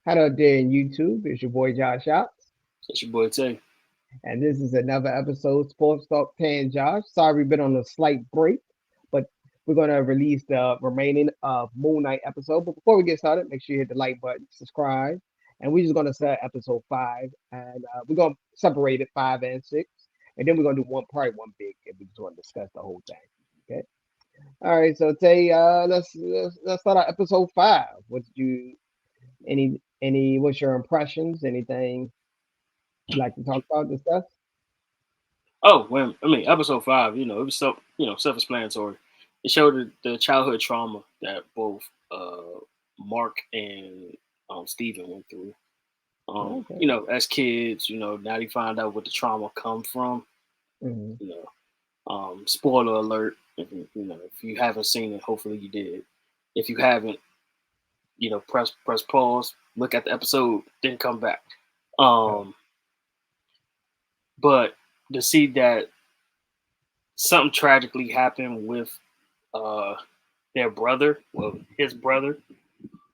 Hello there in YouTube. It's your boy Josh Shots, It's your boy Tay. and this is another episode Sports Talk Tan Josh. Sorry we've been on a slight break, but we're gonna release the remaining of Moon Knight episode. But before we get started, make sure you hit the like button, subscribe, and we're just gonna start episode 5, and we're gonna separate it 5 and 6, and then we're gonna do one part, one big, and we just want to discuss the whole thing. Okay. All right. So Tay, let's start out episode 5. What did you any what's your impressions? Anything you like to talk about, discuss? Oh, well, I mean, episode 5. It was self-explanatory. It showed the childhood trauma that both Mark and Steven went through. Okay. As kids, now they find out what the trauma come from. Hmm. You Spoiler alert. If you haven't seen it, hopefully you did. If you haven't, press pause, look at the episode, then come back. Oh, Um, but to see that something tragically happened with uh their brother, well, his brother,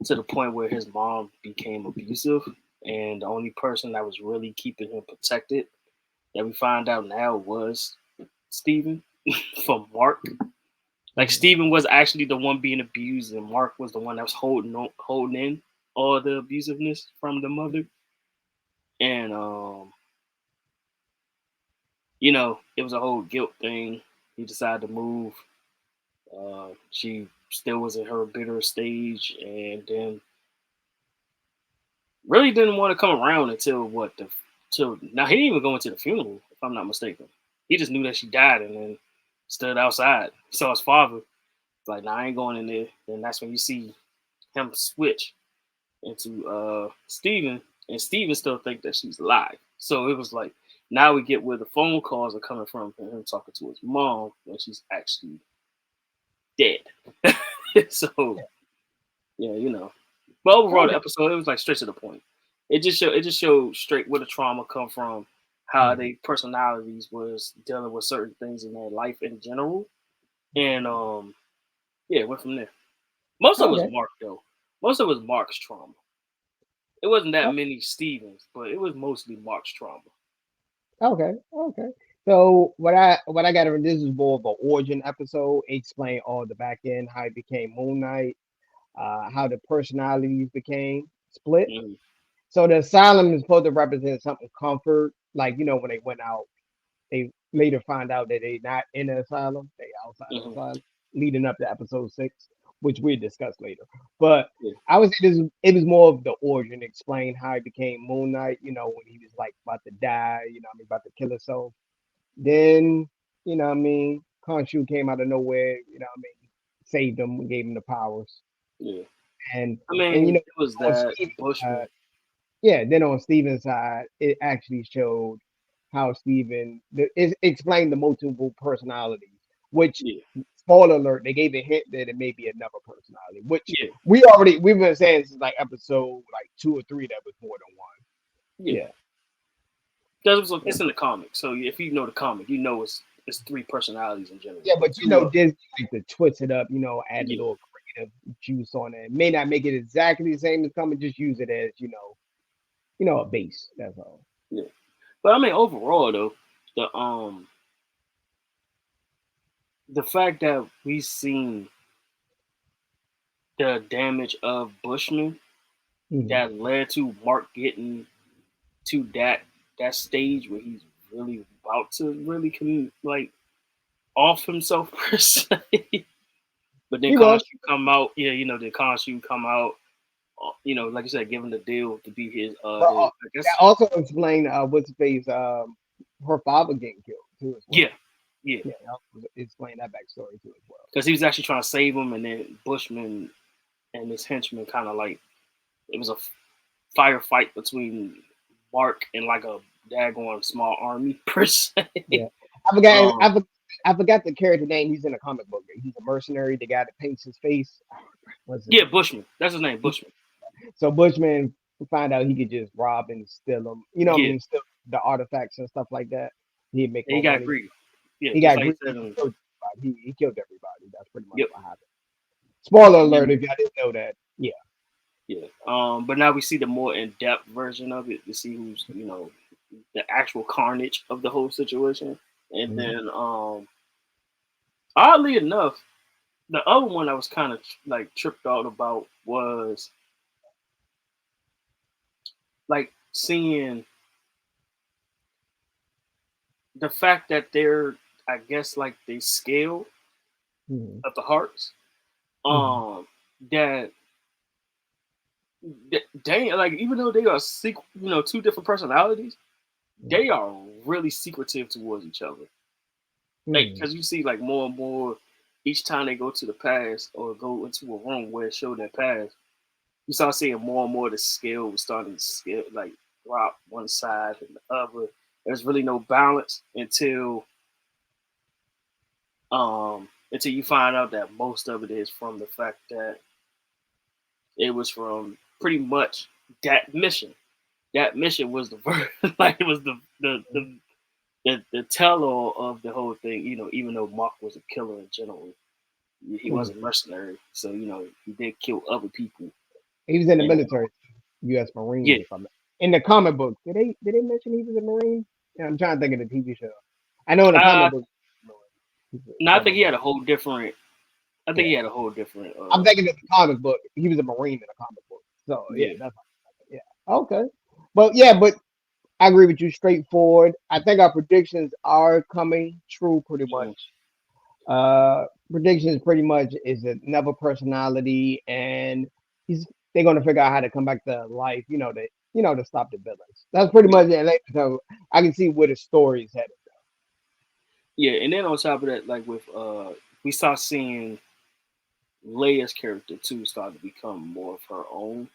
to the point where his mom became abusive, and the only person that was really keeping him protected, that we find out now, was Steven from Mark. Like, mhm. Steven was actually the one being abused, and Mark was the one that was holding in all the abusiveness from the mother. And it was a whole guilt thing. He decided to move. She still was in her bitter stage, and then really didn't want to come around until what the till now. He didn't even go into the funeral, if I'm not mistaken. He just knew that she died, and then stood outside. He saw his father. Like, nah, I ain't going in there. And that's when you see him switch into Steven, and Steven still think that she's alive. So it was like, now we get where the phone calls are coming from him talking to his mom when she's actually dead. So yeah, But overall, the Okay. episode, it was like straight to the point. It just showed straight where the trauma come from, how Mhm. they personalities was dealing with certain things in their life in general, and yeah, it went from there. Most of it was Okay. Mark though. Most of it was Mark's trauma. It wasn't that o- many Stevens, but it was mostly Mark's trauma. Okay. Okay. So what I got, this is more of an origin episode. Explain all the back end, how it became Moon Knight, how the personalities became split. Mm-hmm. So the asylum is supposed to represent something comfort, like when they went out, they later find out that they not in the asylum, they outside the Mm-hmm. asylum, leading up to episode 6, which we discuss later. But Yeah. I would say it was more of the origin, explain how he became Moon Knight, when he was like about to die, what I mean, about to kill himself. Then, what I mean, Khonshu came out of nowhere, what I mean, saved him and gave him the powers. Yeah. And I and mean, it was on that Steven's Bushman. side, yeah, then on Steven's side, it actually showed how it explained the multiple personalities, which, Yeah. spoiler alert, they gave a hint that it may be another personality, which Yeah. we've been saying since like episode like 2 or 3 that was more than one. Yeah. Yeah. Because it's Yeah. in the comic. So if you know the comic, it's three personalities in general. Yeah, But but two of Disney like to twist it up, add a yeah, little creative juice on it. May not make it exactly the same as comic, just use it as, a base. That's all. yeah. But I mean, overall though, the um the fact that we seen the damage of Bushman Mhm. that led to Mark getting to that stage where he's really about to really like off himself per se. But then He was. Khonshu come out, yeah, then Khonshu come out, like you said, give him the deal to be But I that guess, also explained what's his face, her father getting killed too as yeah, well. yeah, Yeah, that also explain that backstory too as well. because he was actually trying to save him, and then Bushman and his henchmen kind of like it was a firefight between Mark and like a daggone small army per se. Yeah, I forgot. um, I forgot the character name. He's in a comic book. He's a mercenary. The guy that paints his face. What's his yeah, name? Bushman, that's his name, Bushman. So Bushman find out he could just rob and steal them. What I Yeah, mean, steal the artifacts and stuff like that. He'd make and he more got money. greedy. Yeah, He just got like he greedy. said. He killed everybody. He killed everybody. That's pretty much Yep. what happened. Spoiler And alert then if y'all didn't know that. Yeah. Yeah. But now we see the more in depth version of it to see who's the actual carnage of the whole situation. And Mhm. then oddly enough, the other one I was kind of like tripped out about was like seeing the fact that they're, I guess, like they scale Mhm. of the hearts. Mhm. Um, that they like, even though they are two different personalities, they are really secretive towards each other. Like, Mhm. because you see, like more and more each time they go to the past or go into a room where it showed their past, you start seeing more and more the scale was starting to scale, like drop one side and the other. There's really no balance until you find out that most of it is from the fact that it was from pretty much that mission. That mission was the like it was the tell-all of the whole thing. Even though Mark was a killer in general, he Mhm. wasn't mercenary, so he did kill other people. He was in the And military, U.S. Marines. yeah, If I'm in the comic book, did they mention he was a Marine? Yeah, I'm trying to think of the TV show. I know in the uh, comic book, he's no, I think former he had Marine. a whole different. I think Yeah, he had a whole different. I'm thinking of the comic book. He was a Marine in the comic book. So yeah, Yeah, that's yeah. Okay, but I agree with you. Straightforward. I think our predictions are coming true pretty much. mhm. Predictions pretty much is another personality, and he's they're gonna figure out how to come back to life. To stop the villains. That's pretty Yeah, much it. Like, so I can see where the story's headed. yeah, and then on top of that, like with we start seeing Leia's character too start to become more of her own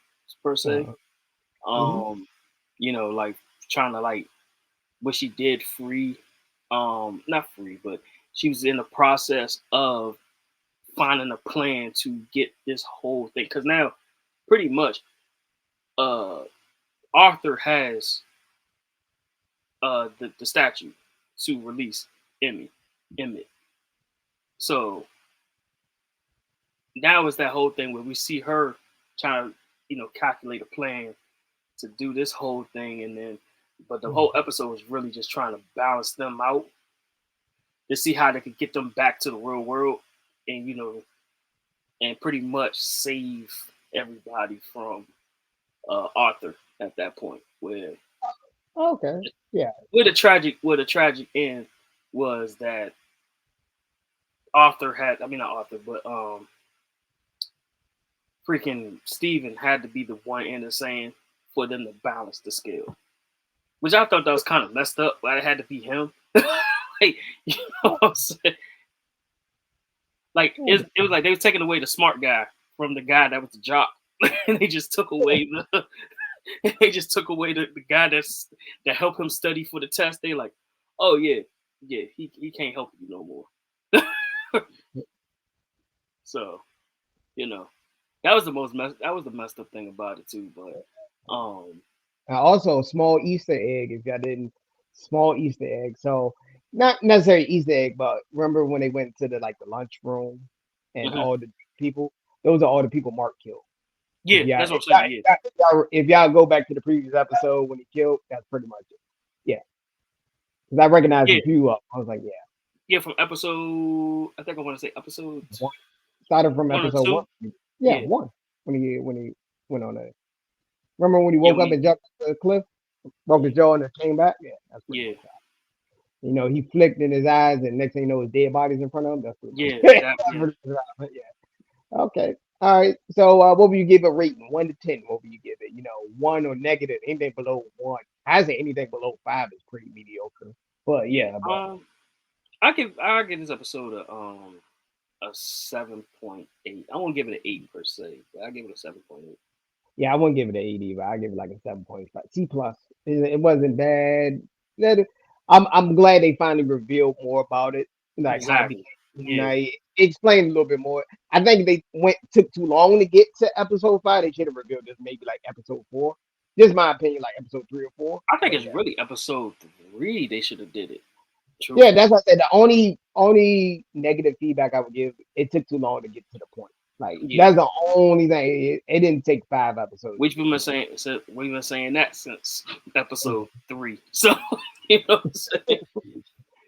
per se. Hmm. Um, like trying to like what she did free, not free, but she was in the process of finding a plan to get this whole thing. Because now, pretty much, uh, Arthur has the statue to release Emmy, Emmett. So now it's that whole thing where we see her trying to, calculate a plan to do this whole thing, and then, but the whole episode is really just trying to balance them out to see how they could get them back to the real world, and and pretty much save everybody from Arthur at that point, where Okay. Yeah. where the tragic end was that Arthur had, I mean not Arthur, but freaking Steven had to be the one in the saying for them to balance the scale. Which I thought that was kind of messed up, but it had to be him. Like, you know what I'm saying? Like it was like they were taking away the smart guy from the guy that was the jock. And they just took away the guy that helped him study for the test. They like, oh yeah, yeah, he can't help you no more. So, you know, that was the messed up thing about it too. But Also, small Easter egg if y'all didn't. Small Easter egg. So not necessarily Easter egg, but remember when they went to the lunchroom and mhm. all the people. Those are all the people Mark killed. If Yeah, y'all that's what if I'm y'all, saying. if Yeah, y'all, if y'all, if y'all go back to the previous episode when he killed, that's pretty much it. Yeah, because I recognized yeah, a few up. I was like, yeah, yeah. From episode, I think I want to say episode one started from one or episode one. two. Yeah, Yeah, one when he went on that. Remember when he yeah, woke up and jumped off the cliff, broke his mhm, jaw, and then came back? Yeah, that's pretty yeah, much how. He flicked in his eyes, and next thing you know, his dead bodies in front of him. That's pretty much. yeah. That's That yeah. pretty much how, yeah. Okay. All right. So, what would you give a rating? 1 to 10. What would you give it? One or negative. Anything below one. I say anything below five is pretty mediocre. But Yeah. yeah, but I give this episode a 7.8. I won't give it an 8 per se, but I give it a 7.8. yeah, I wouldn't give it an 80, but I give it like a 7.5. C plus. It wasn't bad. I'm glad they finally revealed more about it, like how it became Exactly. Moon Yeah. Knight. Explained a little bit more. I think they took too long to get to episode 5. They should have revealed this maybe like episode 4. Just my opinion, like episode 3 or 4. I think But it's yeah, really episode 3 they should have did it. yeah, Truthfully. that's what I said. The only negative feedback I would give, it took too long to get to the point. Like Yeah, that's the only thing. It didn't take 5 episodes. we've been saying we've been saying that since episode 3. So you know what I'm saying.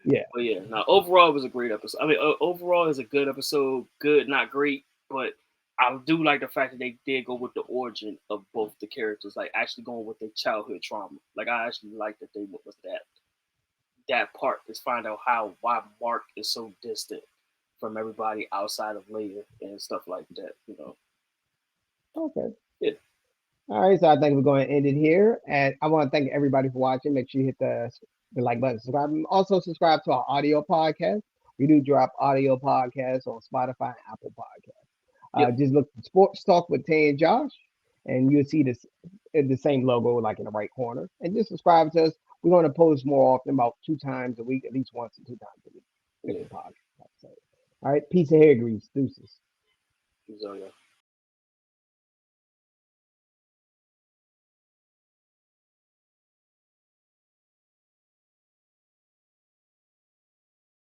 Yeah. But yeah, now overall it was a great episode. I mean, overall it's a good episode. Good, not great, but I do like the fact that they did go with the origin of both the characters, like actually going with their childhood trauma. Like I actually like that they went with that part is find out why Mark is so distant from everybody outside of Leia and stuff like that. You know, Okay. yeah, All right. So I think we're going to end it here. And I want to thank everybody for watching. Make sure you hit the like button, subscribe. And also subscribe to our audio podcast. We do drop audio podcasts on Spotify and Apple Podcasts. yep, Just look for Sports Talk with Tay and Josh, and you'll see this the same logo like in the right corner. And just subscribe to us. We're going to post more often, about 2 times a week, at least once or 2 times a week. yeah. Different podcasts. So, all right, peace and hair grease, deuces. So yeah.